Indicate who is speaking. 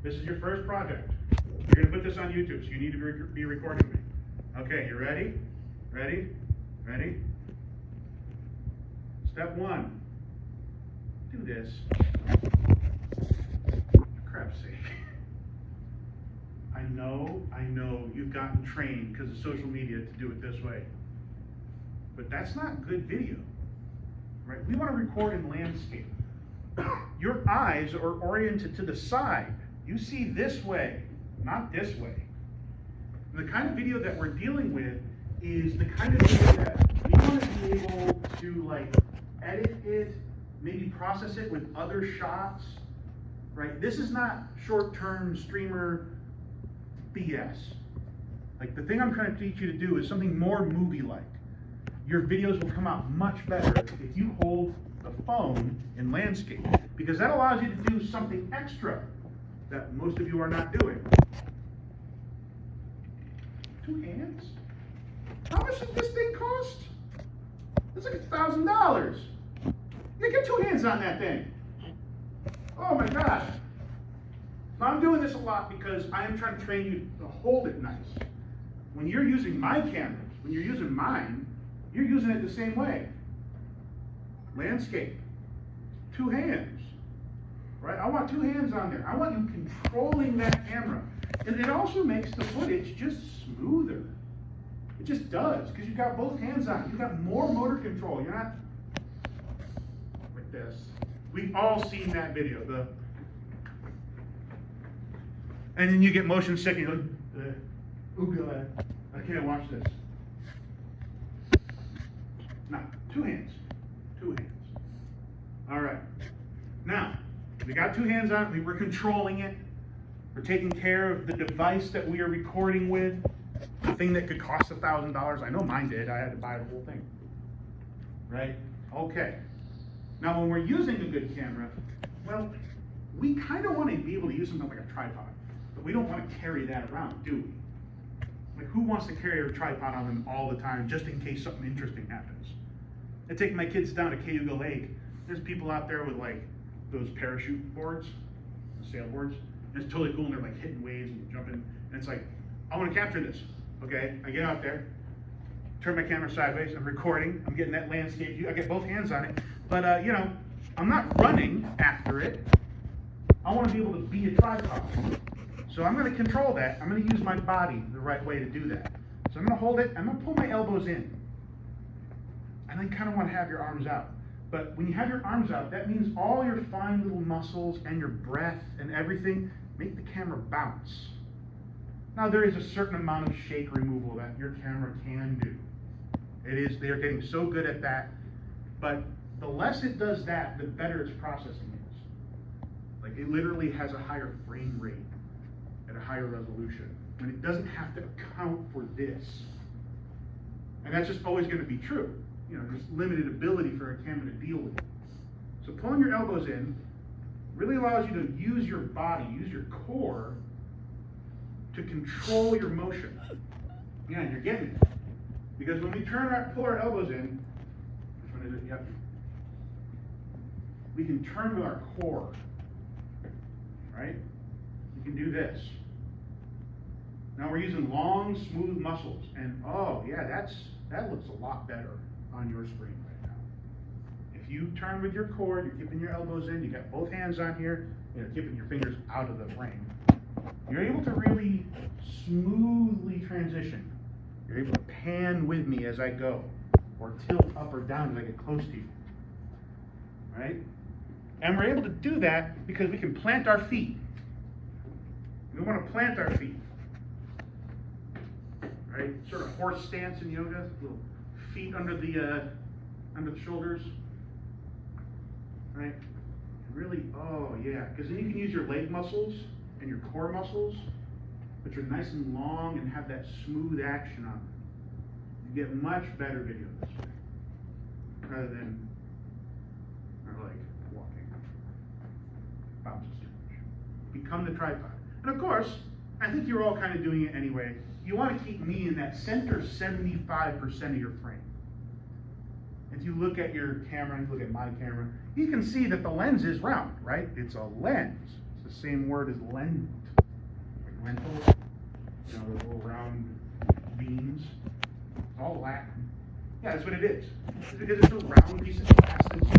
Speaker 1: This is your first project. You're gonna put this on YouTube, so you need to be recording me. Okay, you ready? Ready? Ready? Step one. Do this. For crap's sake. I know you've gotten trained because of social media to do it this way. But that's not good video, right? We want to record in landscape. Your eyes are oriented to the side. You see this way, not this way. And the kind of video that we're dealing with is the kind of video that we want to be able to like edit it, maybe process it with other shots, right? This is not short-term streamer BS. Like the thing I'm trying to teach you to do is something more movie-like. Your videos will come out much better if you hold the phone in landscape, because that allows you to do something extra that most of you are not doing. 2 hands? How much did this thing cost? It's like $1,000. Yeah, get 2 hands on that thing. Oh my gosh. Now I'm doing this a lot because I am trying to train you to hold it nice. When you're using my cameras, when you're using mine, you're using it the same way. Landscape, 2 hands, right? I want 2 hands on there. I want you controlling that camera. And it also makes the footage just smoother. It just does, because you've got both hands on it. You've got more motor control. You're not like this. We've all seen that video. And then you get motion sick and you're like, ooh, God, I can't watch this. Now, 2 hands. 2 hands. All right. Now, we got 2 hands on it. We're controlling it. We're taking care of the device that we are recording with. The thing that could cost $1,000. I know mine did. I had to buy the whole thing. Right? Okay. Now, when we're using a good camera, well, we kind of want to be able to use something like a tripod. But we don't want to carry that around, do we? Like, who wants to carry a tripod on them all the time just in case something interesting happens? I take my kids down to Cayuga Lake. There's people out there with like those parachute boards, the sailboards. And it's totally cool, and they're like hitting waves and jumping. And it's like, I want to capture this. Okay, I get out there, turn my camera sideways, I'm recording, I'm getting that landscape view. I get both hands on it, but you know, I'm not running after it. I want to be able to be a tripod. So I'm going to control that. I'm going to use my body the right way to do that. So I'm going to hold it, I'm going to pull my elbows in. And I kind of want to have your arms out. But when you have your arms out, that means all your fine little muscles and your breath and everything make the camera bounce. Now there is a certain amount of shake removal that your camera can do. They are getting so good at that. But the less it does that, the better its processing is. Like it literally has a higher frame rate at a higher resolution. And it doesn't have to account for this. And that's just always going to be true. You know, there's limited ability for a camera to deal with it. So pulling your elbows in really allows you to use your body, use your core to control your motion. Yeah, and you're getting it. Because when we pull our elbows in, which one is it? Yep. We can turn with our core, right? We can do this. Now we're using long, smooth muscles, and oh yeah, that looks a lot better on your screen right now. If you turn with your core, you're keeping your elbows in, you got both hands on here, you're keeping your fingers out of the frame. You're able to really smoothly transition. You're able to pan with me as I go, or tilt up or down as I get close to you, right? And we're able to do that because we can plant our feet. We want to plant our feet, right? Sort of horse stance in yoga, little feet under the shoulders, right? Really, oh yeah, because then you can use your leg muscles and your core muscles, which are nice and long and have that smooth action on them. You get much better video this way, rather than like walking. Bounces too much. Become the tripod. And of course, I think you're all kind of doing it anyway. You want to keep me in that center 75% of your frame. If you look at your camera, and look at my camera, you can see that the lens is round, right? It's a lens. It's the same word as lent. Like lentils, you know, those little round beans. It's all Latin. Yeah, that's what it is. It's a round piece of glass that's